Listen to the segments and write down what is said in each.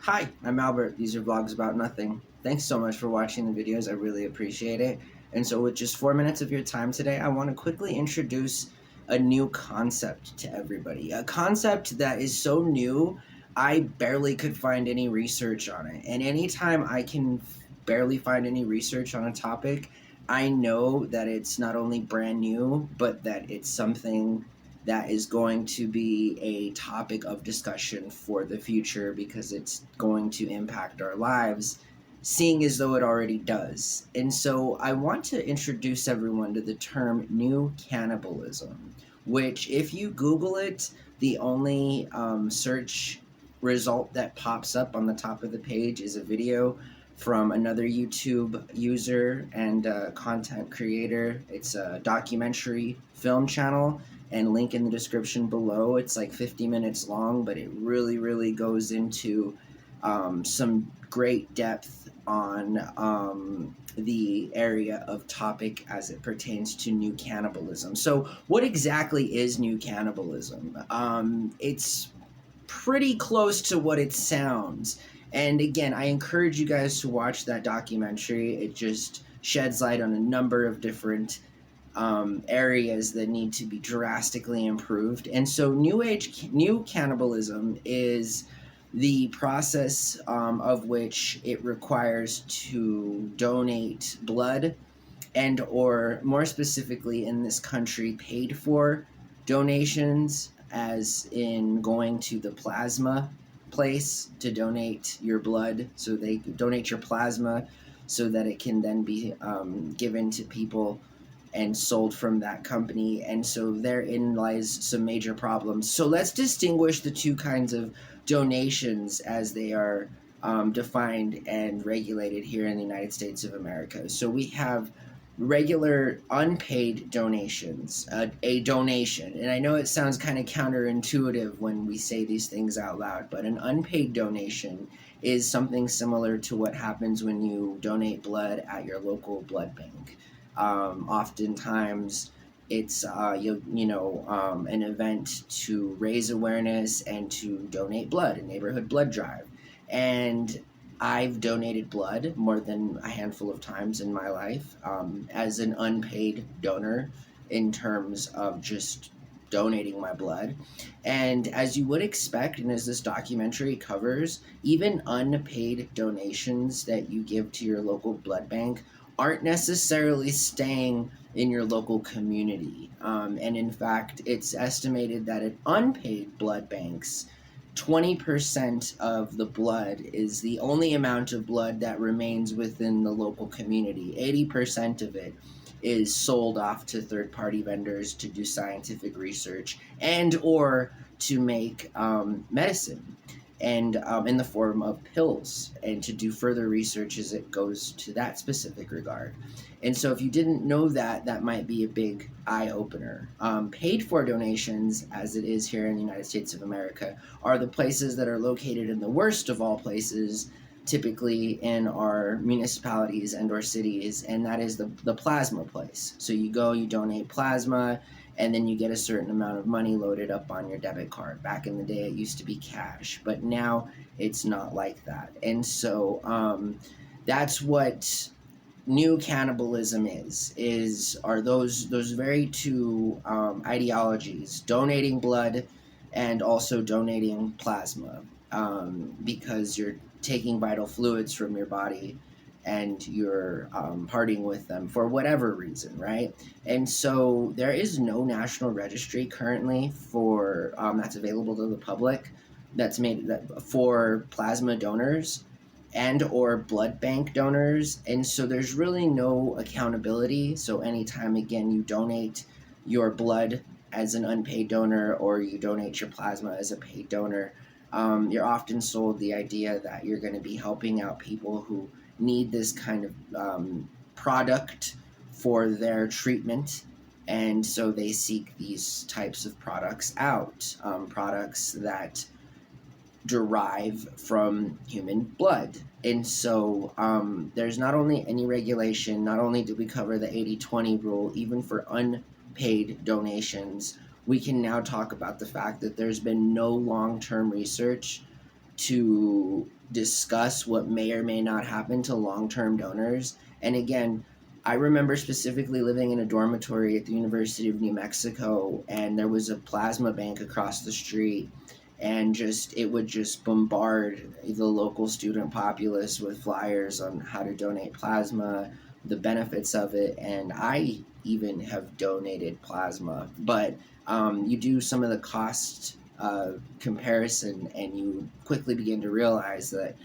Hi, I'm Albert. These are vlogs about nothing. Thanks so much for watching the videos. I really appreciate it. And so with just 4 minutes of your time today, I want to quickly introduce a new concept to everybody. A concept that is so new, I barely could find any research on it. And anytime I can barely find any research on a topic, I know that it's not only brand new, but that it's something that is going to be a topic of discussion for the future because it's going to impact our lives, seeing as though it already does. And so I want to introduce everyone to the term new cannibalism, which, if you Google it, the only search result that pops up on the top of the page is a video from another YouTube user and content creator. It's a documentary film channel, and link in the description below. It's like 50 minutes long, but it really goes into some great depth on the area of topic as it pertains to new cannibalism. So what exactly is new cannibalism? It's pretty close to what it sounds. And again, I encourage you guys to watch that documentary. It just sheds light on a number of different areas that need to be drastically improved. And so new cannibalism is the process of which it requires to donate blood, and or more specifically in this country, paid for donations, as in going to the plasma place to donate your blood. So they donate your plasma so that it can then be given to people and sold from that company. And so therein lies some major problems. So let's distinguish the two kinds of donations as they are defined and regulated here in the United States of America. So we have regular unpaid donations, a donation. And I know it sounds kind of counterintuitive when we say these things out loud, but an unpaid donation is something similar to what happens when you donate blood at your local blood bank. Oftentimes it's an event to raise awareness and to donate blood, a neighborhood blood drive. And I've donated blood more than a handful of times in my life as an unpaid donor, in terms of just donating my blood. And as you would expect, and as this documentary covers, even unpaid donations that you give to your local blood bank aren't necessarily staying in your local community. And in fact, it's estimated that at unpaid blood banks, 20% of the blood is the only amount of blood that remains within the local community. 80% of it is sold off to third-party vendors to do scientific research and or to make medicine, and in the form of pills, and to do further research as it goes to that specific regard. And so if you didn't know that, that might be a big eye-opener. Paid for donations, as it is here in the United States of America, are the places that are located in the worst of all places, typically in our municipalities and or cities, and that is the plasma place. So you go, you donate plasma, and then you get a certain amount of money loaded up on your debit card. Back in the day, it used to be cash, but now it's not like that. And so that's what new cannibalism are those very two ideologies: donating blood and also donating plasma, because you're taking vital fluids from your body and you're parting with them for whatever reason, right? And so there is no national registry currently for that's available to the public that's made for plasma donors and or blood bank donors. And so there's really no accountability. So anytime, again, you donate your blood as an unpaid donor or you donate your plasma as a paid donor, you're often sold the idea that you're going to be helping out people who need this kind of product for their treatment. And so they seek these types of products out, products that derive from human blood. And so there's not only any regulation, not only did we cover the 80-20 rule, even for unpaid donations, we can now talk about the fact that there's been no long-term research to discuss what may or may not happen to long-term donors. And again, I remember specifically living in a dormitory at the University of New Mexico, and there was a plasma bank across the street, and it would just bombard the local student populace with flyers on how to donate plasma, the benefits of it, and I even have donated plasma. But you do some of the cost comparison, and you quickly begin to realize that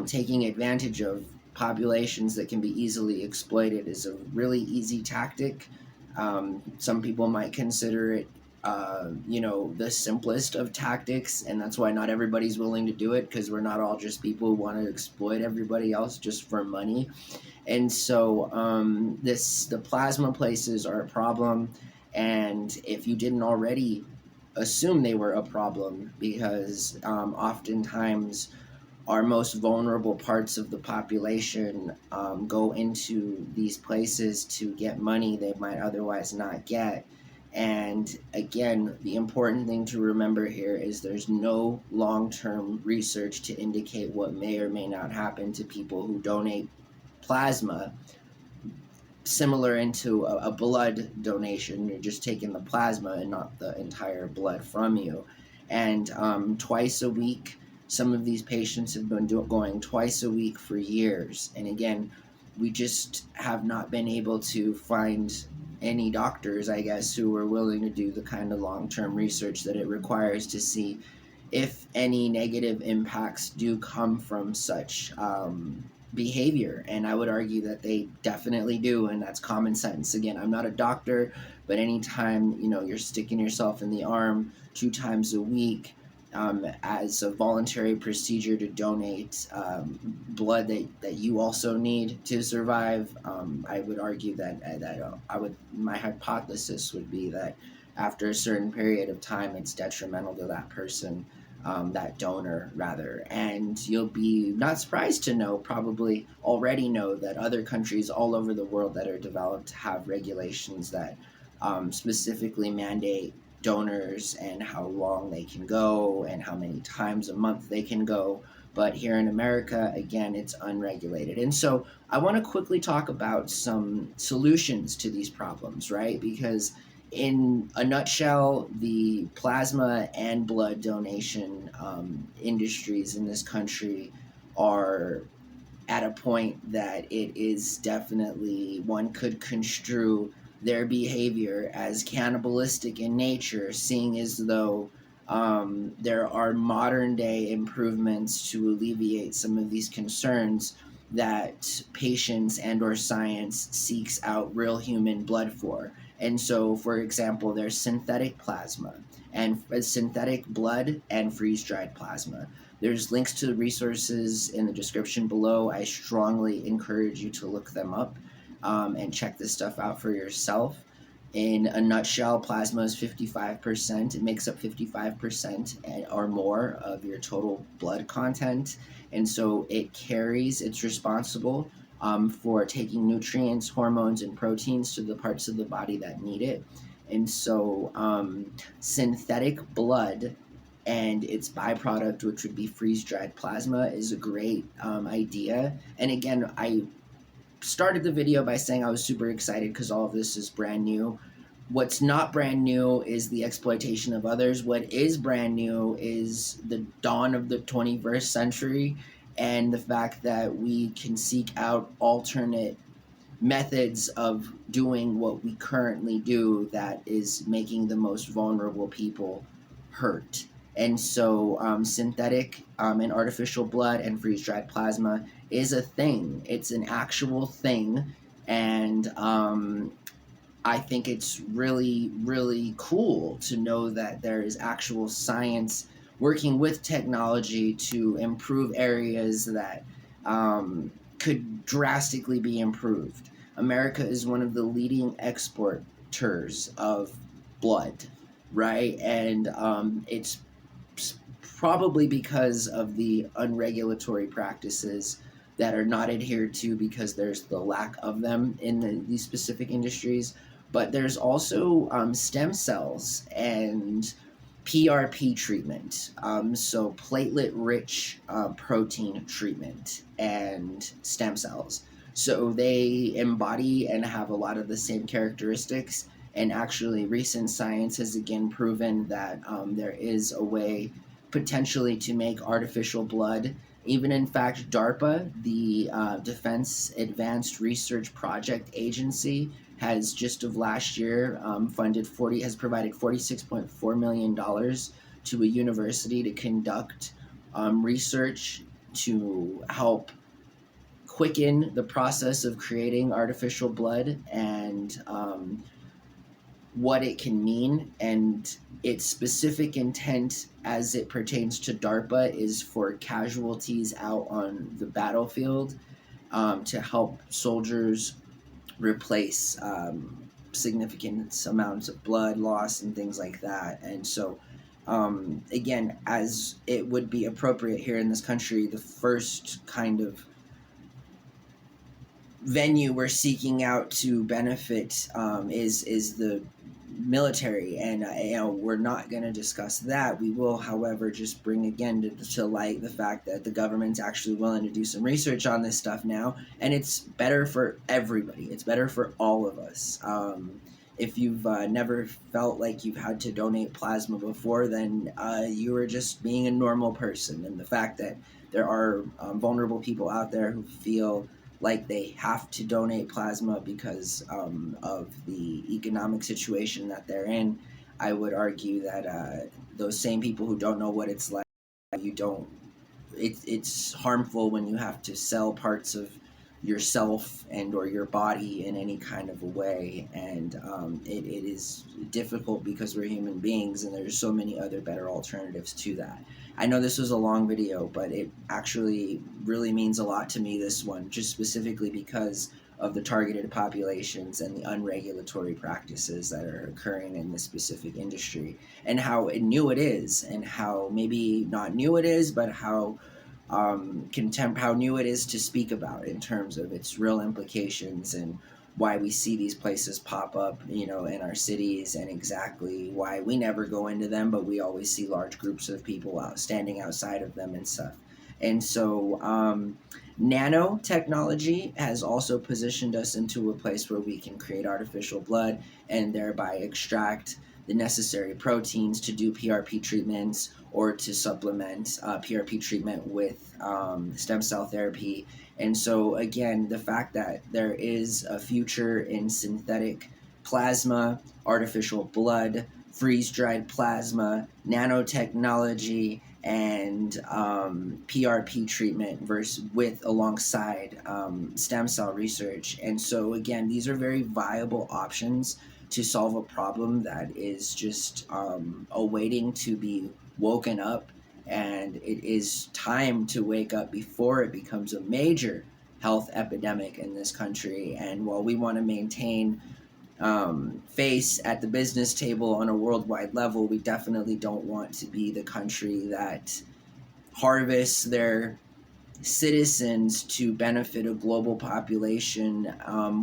taking advantage of populations that can be easily exploited is a really easy tactic. Some people might consider it, the simplest of tactics, and that's why not everybody's willing to do it, because we're not all just people who want to exploit everybody else just for money. And so the plasma places are a problem, and if you didn't already assume they were a problem, because oftentimes our most vulnerable parts of the population go into these places to get money they might otherwise not get. And again, the important thing to remember here is there's no long-term research to indicate what may or may not happen to people who donate plasma, similar into a blood donation. You're just taking the plasma and not the entire blood from you. And twice a week, some of these patients have been going twice a week for years. And again, we just have not been able to find any doctors, I guess, who are willing to do the kind of long-term research that it requires to see if any negative impacts do come from such behavior. And I would argue that they definitely do, and that's common sense. Again, I'm not a doctor, but anytime you're sticking yourself in the arm 2 times a week as a voluntary procedure to donate blood that you also need to survive, I would argue that my hypothesis would be that after a certain period of time, it's detrimental to that person, that donor rather. And you'll be not surprised to probably already know, that other countries all over the world that are developed have regulations that specifically mandate donors and how long they can go and how many times a month they can go. But here in America, again, it's unregulated. And so I want to quickly talk about some solutions to these problems, right? Because in a nutshell, the plasma and blood donation industries in this country are at a point that it is definitely, one could construe their behavior as cannibalistic in nature, seeing as though there are modern day improvements to alleviate some of these concerns that patients and or science seeks out real human blood for. And so, for example, there's synthetic plasma and synthetic blood and freeze-dried plasma. There's links to the resources in the description below. I strongly encourage you to look them up and check this stuff out for yourself. In a nutshell, plasma is 55%. It makes up 55% or more of your total blood content. And so it's responsible for taking nutrients, hormones, and proteins to the parts of the body that need it. And so synthetic blood and its byproduct, which would be freeze-dried plasma, is a great idea. And again, I started the video by saying I was super excited because all of this is brand new. What's not brand new is the exploitation of others. What is brand new is the dawn of the 21st century and the fact that we can seek out alternate methods of doing what we currently do that is making the most vulnerable people hurt. And so synthetic and artificial blood and freeze-dried plasma is a thing. It's an actual thing. And I think it's really, really cool to know that there is actual science working with technology to improve areas that could drastically be improved. America is one of the leading exporters of blood, right? And it's probably because of the unregulatory practices that are not adhered to because there's the lack of them in these specific industries. But there's also stem cells and PRP treatment, so platelet-rich protein treatment and stem cells. So they embody and have a lot of the same characteristics. And actually, recent science has again proven that there is a way potentially to make artificial blood. Even in fact, DARPA, the Defense Advanced Research Project Agency, has just of last year has provided $46.4 million to a university to conduct research to help quicken the process of creating artificial blood and what it can mean. And its specific intent as it pertains to DARPA is for casualties out on the battlefield, to help soldiers replace significant amounts of blood loss and things like that. And so, again, as it would be appropriate here in this country, the first kind of venue we're seeking out to benefit is the military, and we're not going to discuss that. We will, however, just bring again to light the fact that the government's actually willing to do some research on this stuff now, and it's better for everybody. It's better for all of us. If you've never felt like you've had to donate plasma before, then you are just being a normal person. And the fact that there are vulnerable people out there who feel like they have to donate plasma because of the economic situation that they're in, I would argue that those same people who don't know what it's like, it's harmful when you have to sell parts of yourself and or your body in any kind of a way. And it is difficult because we're human beings, and there's so many other better alternatives to that. I know this was a long video, but it actually really means a lot to me, this one, just specifically because of the targeted populations and the unregulatory practices that are occurring in this specific industry, and how new it is, and how maybe not new it is, but how how new it is to speak about in terms of its real implications, and why we see these places pop up, in our cities, and exactly why we never go into them, but we always see large groups of people standing outside of them and stuff. And so nanotechnology has also positioned us into a place where we can create artificial blood and thereby extract the necessary proteins to do PRP treatments, or to supplement PRP treatment with stem cell therapy. And so, again, the fact that there is a future in synthetic plasma, artificial blood, freeze-dried plasma, nanotechnology, and PRP treatment alongside stem cell research. And so, again, these are very viable options to solve a problem that is just awaiting to be woken up, and it is time to wake up before it becomes a major health epidemic in this country. And while we want to maintain face at the business table on a worldwide level, we definitely don't want to be the country that harvests their citizens to benefit a global population,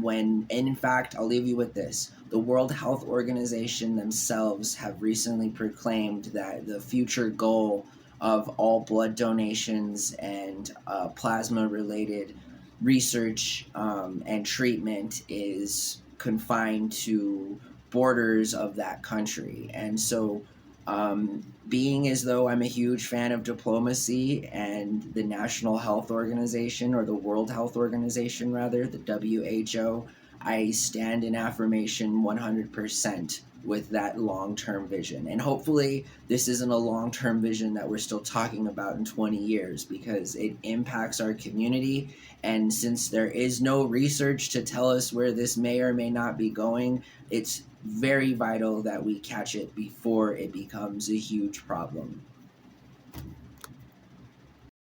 when, and in fact, I'll leave you with this. The World Health Organization themselves have recently proclaimed that the future goal of all blood donations and plasma-related research and treatment is confined to borders of that country. And so, being as though I'm a huge fan of diplomacy and the National Health Organization, or the World Health Organization rather, the WHO, I stand in affirmation 100% with that long-term vision. And hopefully this isn't a long-term vision that we're still talking about in 20 years, because it impacts our community. And since there is no research to tell us where this may or may not be going, it's very vital that we catch it before it becomes a huge problem.